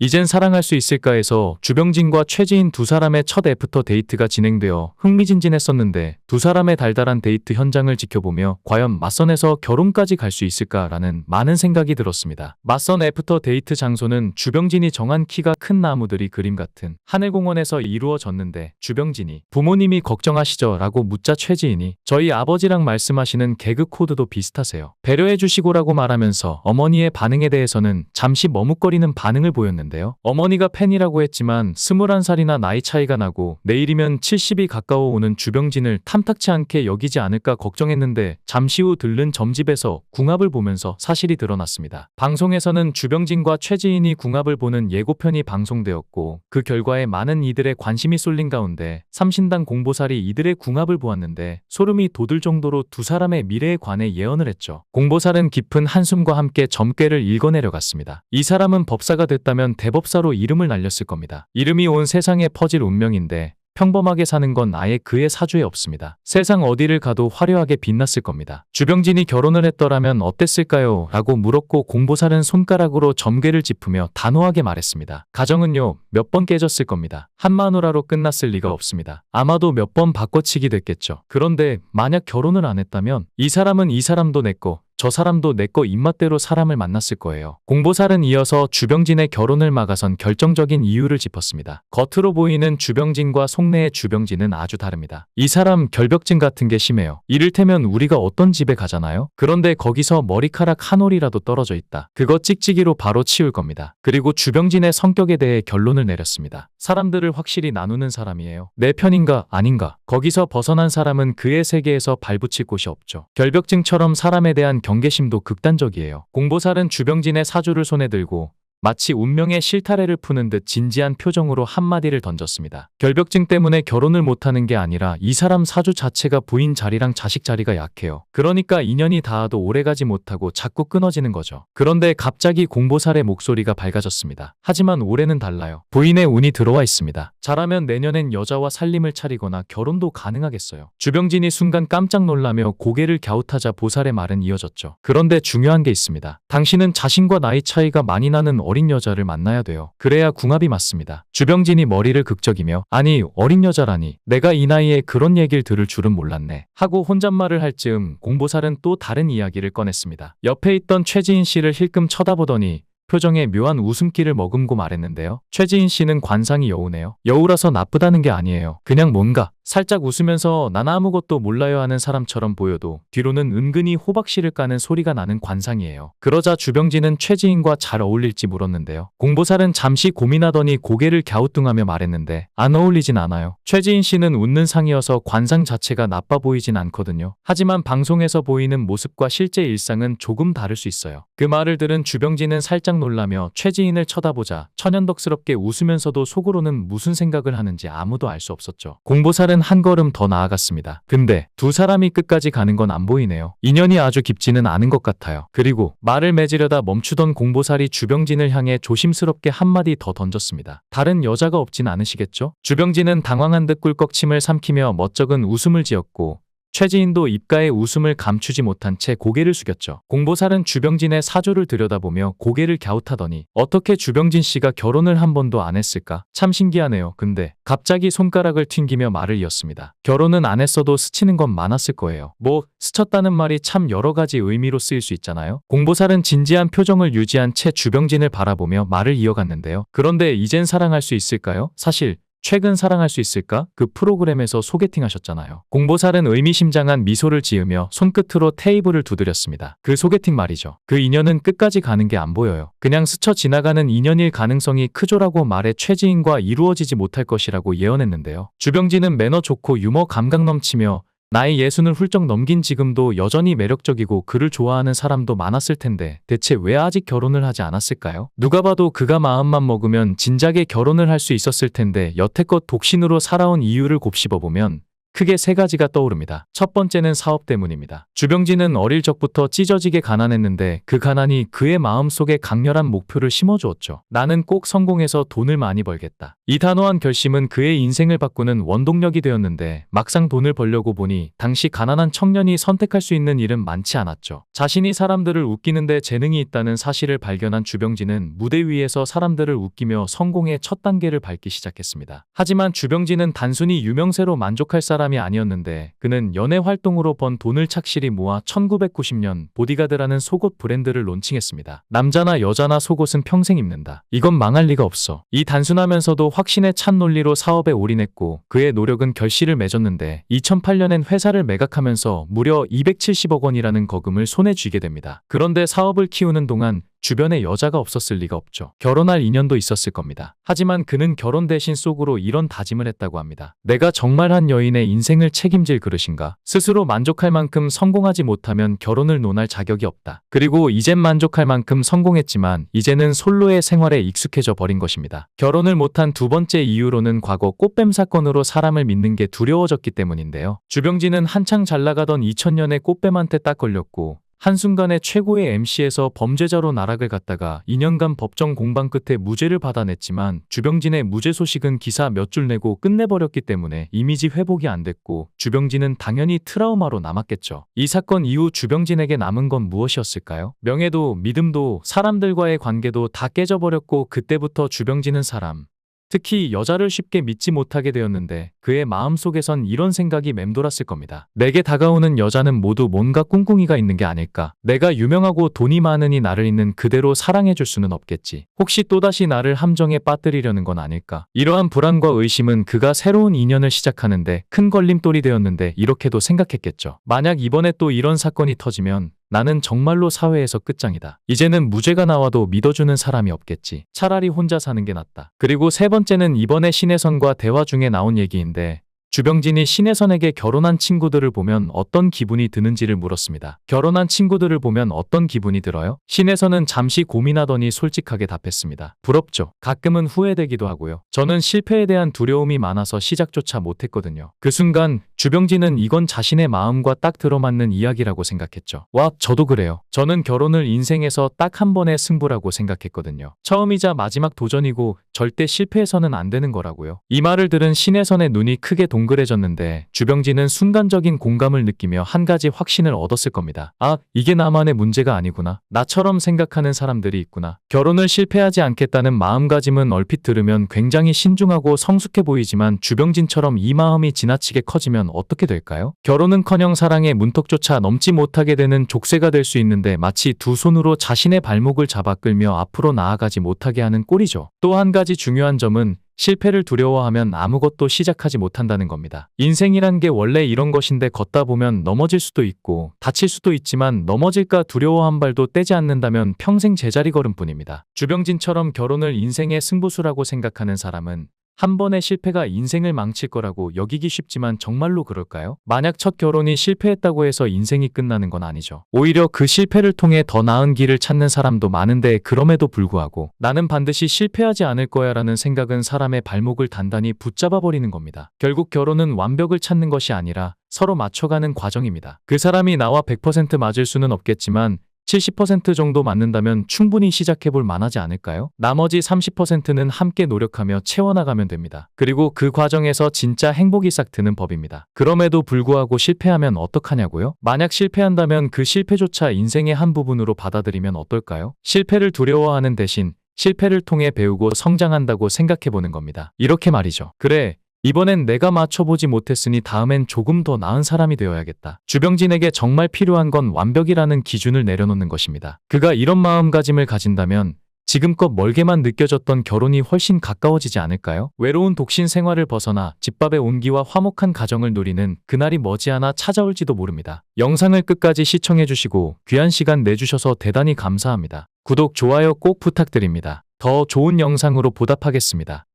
이젠 사랑할 수 있을까에서 주병진과 최지인 두 사람의 첫 애프터 데이트가 진행되어 흥미진진했었는데 두 사람의 달달한 데이트 현장을 지켜보며 과연 맞선에서 결혼까지 갈 수 있을까라는 많은 생각이 들었습니다. 맞선 애프터 데이트 장소는 주병진이 정한 키가 큰 나무들이 그림 같은 하늘공원에서 이루어졌는데 주병진이 부모님이 걱정하시죠? 라고 묻자 최지인이 저희 아버지랑 말씀하시는 개그 코드도 비슷하세요. 배려해 주시고라고 말하면서 어머니의 반응에 대해서는 잠시 머뭇거리는 반응을 보였는데요. 어머니가 팬이라고 했지만 21살이나 나이 차이가 나고 내일이면 70이 가까워 오는 주병진을 탐탁치 않게 여기지 않을까 걱정했는데 잠시 후 들른 점집에서 궁합을 보면서 사실이 드러났습니다. 방송에서는 주병진과 최지인이 궁합을 보는 예고편이 방송되었고 그 결과에 많은 이들의 관심이 쏠린 가운데 삼신당 공보살이 이들의 궁합을 보았는데 소름이 돋을 정도로 두 사람의 미래에 관해 예언을 했죠. 공보살은 깊은 한숨과 함께 점괘를 읽어내려갔습니다. 이 사람은 법사가 됐다면 대법사로 이름을 날렸을 겁니다. 이름이 온 세상에 퍼질 운명인데 평범하게 사는 건 아예 그의 사주에 없습니다. 세상 어디를 가도 화려하게 빛났을 겁니다. 주병진이 결혼을 했더라면 어땠을까요? 라고 물었고 공보살은 손가락으로 점괘를 짚으며 단호하게 말했습니다. 가정은요, 몇 번 깨졌을 겁니다. 한 마누라로 끝났을 리가 없습니다. 아마도 몇 번 바꿔치기 됐겠죠. 그런데 만약 결혼을 안 했다면 이 사람은 이 사람도 내꺼 저 사람도 내꺼 입맛대로 사람을 만났을 거예요. 공보살은 이어서 주병진의 결혼을 막아선 결정적인 이유를 짚었습니다. 겉으로 보이는 주병진과 속내의 주병진은 아주 다릅니다. 이 사람 결벽증 같은 게 심해요. 이를테면 우리가 어떤 집에 가잖아요. 그런데 거기서 머리카락 한 올이라도 떨어져 있다. 그거 찍찍이로 바로 치울 겁니다. 그리고 주병진의 성격에 대해 결론을 내렸습니다. 사람들을 확실히 나누는 사람이에요. 내 편인가 아닌가. 거기서 벗어난 사람은 그의 세계에서 발붙일 곳이 없죠. 결벽증처럼 사람에 대한 경계심도 극단적이에요. 공보살은 주병진의 사주를 손에 들고 마치 운명의 실타래를 푸는 듯 진지한 표정으로 한마디를 던졌습니다. 결벽증 때문에 결혼을 못하는 게 아니라 이 사람 사주 자체가 부인 자리랑 자식 자리가 약해요. 그러니까 인연이 닿아도 오래가지 못하고 자꾸 끊어지는 거죠. 그런데 갑자기 공보살의 목소리가 밝아졌습니다. 하지만 올해는 달라요. 부인의 운이 들어와 있습니다. 잘하면 내년엔 여자와 살림을 차리거나 결혼도 가능하겠어요. 주병진이 순간 깜짝 놀라며 고개를 갸웃하자 보살의 말은 이어졌죠. 그런데 중요한 게 있습니다. 당신은 자신과 나이 차이가 많이 나는 어린 여자를 만나야 돼요. 그래야 궁합이 맞습니다. 주병진이 머리를 극적이며 아니 어린 여자라니 내가 이 나이에 그런 얘기를 들을 줄은 몰랐네 하고 혼잣말을 할 즈음 공보살은 또 다른 이야기를 꺼냈습니다. 옆에 있던 최지인 씨를 힐끔 쳐다보더니 표정에 묘한 웃음기를 머금고 말했는데요. 최지인 씨는 관상이 여우네요. 여우라서 나쁘다는 게 아니에요. 그냥 뭔가 살짝 웃으면서 난 아무것도 몰라요 하는 사람처럼 보여도 뒤로는 은근히 호박씨를 까는 소리가 나는 관상이에요. 그러자 주병진은 최지인과 잘 어울릴지 물었는데요. 공보살은 잠시 고민하더니 고개를 갸우뚱하며 말했는데 안 어울리진 않아요. 최지인 씨는 웃는 상이어서 관상 자체가 나빠 보이진 않거든요. 하지만 방송에서 보이는 모습과 실제 일상은 조금 다를 수 있어요. 그 말을 들은 주병진은 살짝 놀라며 최지인을 쳐다보자 천연덕스럽게 웃으면서도 속으로는 무슨 생각을 하는지 아무도 알 수 없었죠. 공보살은 한 걸음 더 나아갔습니다. 근데 두 사람이 끝까지 가는 건 안 보이네요. 인연이 아주 깊지는 않은 것 같아요. 그리고 말을 맺으려다 멈추던 공보살이 주병진을 향해 조심스럽게 한마디 더 던졌습니다. 다른 여자가 없진 않으시겠죠? 주병진은 당황한 듯 꿀꺽침을 삼키며 멋쩍은 웃음을 지었고 최지인도 입가에 웃음을 감추지 못한 채 고개를 숙였죠. 공보살은 주병진의 사주를 들여다보며 고개를 갸웃하더니 어떻게 주병진 씨가 결혼을 한 번도 안 했을까? 참 신기하네요. 근데 갑자기 손가락을 튕기며 말을 이었습니다. 결혼은 안 했어도 스치는 건 많았을 거예요. 뭐 스쳤다는 말이 참 여러 가지 의미로 쓰일 수 있잖아요. 공보살은 진지한 표정을 유지한 채 주병진을 바라보며 말을 이어갔는데요. 그런데 이젠 사랑할 수 있을까요? 사실 최근 사랑할 수 있을까? 그 프로그램에서 소개팅 하셨잖아요. 공보살은 의미심장한 미소를 지으며 손끝으로 테이블을 두드렸습니다. 그 소개팅 말이죠. 그 인연은 끝까지 가는 게 안 보여요. 그냥 스쳐 지나가는 인연일 가능성이 크죠라고 말해 최지인과 이루어지지 못할 것이라고 예언했는데요. 주병진은 매너 좋고 유머 감각 넘치며 나이 60을 훌쩍 넘긴 지금도 여전히 매력적이고 그를 좋아하는 사람도 많았을 텐데 대체 왜 아직 결혼을 하지 않았을까요? 누가 봐도 그가 마음만 먹으면 진작에 결혼을 할 수 있었을 텐데 여태껏 독신으로 살아온 이유를 곱씹어보면 크게 세 가지가 떠오릅니다. 첫 번째는 사업 때문입니다. 주병진은 어릴 적부터 찢어지게 가난했는데 그 가난이 그의 마음속에 강렬한 목표를 심어주었죠. 나는 꼭 성공해서 돈을 많이 벌겠다. 이 단호한 결심은 그의 인생을 바꾸는 원동력이 되었는데 막상 돈을 벌려고 보니 당시 가난한 청년이 선택할 수 있는 일은 많지 않았죠. 자신이 사람들을 웃기는데 재능이 있다는 사실을 발견한 주병진은 무대 위에서 사람들을 웃기며 성공의 첫 단계를 밟기 시작했습니다. 하지만 주병진은 단순히 유명세로 만족할 사람이 아니었는데 그는 연예 활동으로 번 돈을 착실히 모아 1990년 보디가드라는 속옷 브랜드를 론칭했습니다. 남자나 여자나 속옷은 평생 입는다. 이건 망할 리가 없어. 이 단순하면서도 확신에 찬 논리로 사업에 올인했고 그의 노력은 결실을 맺었는데 2008년엔 회사를 매각하면서 무려 270억 원이라는 거금을 손에 쥐게 됩니다. 그런데 사업을 키우는 동안 주변에 여자가 없었을 리가 없죠. 결혼할 인연도 있었을 겁니다. 하지만 그는 결혼 대신 속으로 이런 다짐을 했다고 합니다. 내가 정말 한 여인의 인생을 책임질 그릇인가? 스스로 만족할 만큼 성공하지 못하면 결혼을 논할 자격이 없다. 그리고 이젠 만족할 만큼 성공했지만 이제는 솔로의 생활에 익숙해져 버린 것입니다. 결혼을 못한 두 번째 이유로는 과거 꽃뱀 사건으로 사람을 믿는 게 두려워졌기 때문인데요. 주병진은 한창 잘 나가던 2000년에 꽃뱀한테 딱 걸렸고 한순간에 최고의 MC에서 범죄자로 나락을 갔다가 2년간 법정 공방 끝에 무죄를 받아냈지만 주병진의 무죄 소식은 기사 몇 줄 내고 끝내버렸기 때문에 이미지 회복이 안 됐고 주병진은 당연히 트라우마로 남았겠죠. 이 사건 이후 주병진에게 남은 건 무엇이었을까요? 명예도 믿음도 사람들과의 관계도 다 깨져버렸고 그때부터 주병진은 특히 여자를 쉽게 믿지 못하게 되었는데 그의 마음속에선 이런 생각이 맴돌았을 겁니다. 내게 다가오는 여자는 모두 뭔가 꿍꿍이가 있는 게 아닐까? 내가 유명하고 돈이 많으니 나를 있는 그대로 사랑해줄 수는 없겠지. 혹시 또다시 나를 함정에 빠뜨리려는 건 아닐까? 이러한 불안과 의심은 그가 새로운 인연을 시작하는데 큰 걸림돌이 되었는데 이렇게도 생각했겠죠. 만약 이번에 또 이런 사건이 터지면 나는 정말로 사회에서 끝장이다. 이제는 무죄가 나와도 믿어주는 사람이 없겠지. 차라리 혼자 사는 게 낫다. 그리고 세 번째는 이번에 신혜선과 대화 중에 나온 얘기인데 주병진이 신혜선에게 결혼한 친구들을 보면 어떤 기분이 드는지를 물었습니다. 결혼한 친구들을 보면 어떤 기분이 들어요? 신혜선은 잠시 고민하더니 솔직하게 답했습니다. 부럽죠. 가끔은 후회되기도 하고요. 저는 실패에 대한 두려움이 많아서 시작조차 못했거든요. 그 순간 주병진은 이건 자신의 마음과 딱 들어맞는 이야기라고 생각했죠. 와, 저도 그래요. 저는 결혼을 인생에서 딱 한 번의 승부라고 생각했거든요. 처음이자 마지막 도전이고 절대 실패해서는 안 되는 거라고요. 이 말을 들은 신혜선의 눈이 크게 동그래졌는데 주병진은 순간적인 공감을 느끼며 한 가지 확신을 얻었을 겁니다. 아, 이게 나만의 문제가 아니구나. 나처럼 생각하는 사람들이 있구나. 결혼을 실패하지 않겠다는 마음가짐은 얼핏 들으면 굉장히 신중하고 성숙해 보이지만 주병진처럼 이 마음이 지나치게 커지면 어떻게 될까요? 결혼은커녕 사랑의 문턱조차 넘지 못하게 되는 족쇄가 될 수 있는데 마치 두 손으로 자신의 발목을 잡아 끌며 앞으로 나아가지 못하게 하는 꼴이죠. 또 한 가지 중요한 점은 실패를 두려워하면 아무것도 시작하지 못한다는 겁니다. 인생이란 게 원래 이런 것인데 걷다 보면 넘어질 수도 있고 다칠 수도 있지만 넘어질까 두려워 한 발도 떼지 않는다면 평생 제자리 걸음뿐입니다. 주병진처럼 결혼을 인생의 승부수라고 생각하는 사람은 한 번의 실패가 인생을 망칠 거라고 여기기 쉽지만 정말로 그럴까요? 만약 첫 결혼이 실패했다고 해서 인생이 끝나는 건 아니죠. 오히려 그 실패를 통해 더 나은 길을 찾는 사람도 많은데 그럼에도 불구하고 나는 반드시 실패하지 않을 거야 라는 생각은 사람의 발목을 단단히 붙잡아 버리는 겁니다. 결국 결혼은 완벽을 찾는 것이 아니라 서로 맞춰가는 과정입니다. 그 사람이 나와 100% 맞을 수는 없겠지만 70% 정도 맞는다면 충분히 시작해볼 만하지 않을까요? 나머지 30%는 함께 노력하며 채워나가면 됩니다. 그리고 그 과정에서 진짜 행복이 싹 드는 법입니다. 그럼에도 불구하고 실패하면 어떡하냐고요? 만약 실패한다면 그 실패조차 인생의 한 부분으로 받아들이면 어떨까요? 실패를 두려워하는 대신 실패를 통해 배우고 성장한다고 생각해보는 겁니다. 이렇게 말이죠. 그래. 이번엔 내가 맞춰보지 못했으니 다음엔 조금 더 나은 사람이 되어야겠다. 주병진에게 정말 필요한 건 완벽이라는 기준을 내려놓는 것입니다. 그가 이런 마음가짐을 가진다면 지금껏 멀게만 느껴졌던 결혼이 훨씬 가까워지지 않을까요? 외로운 독신 생활을 벗어나 집밥의 온기와 화목한 가정을 누리는 그날이 머지않아 찾아올지도 모릅니다. 영상을 끝까지 시청해주시고 귀한 시간 내주셔서 대단히 감사합니다. 구독, 좋아요 꼭 부탁드립니다. 더 좋은 영상으로 보답하겠습니다.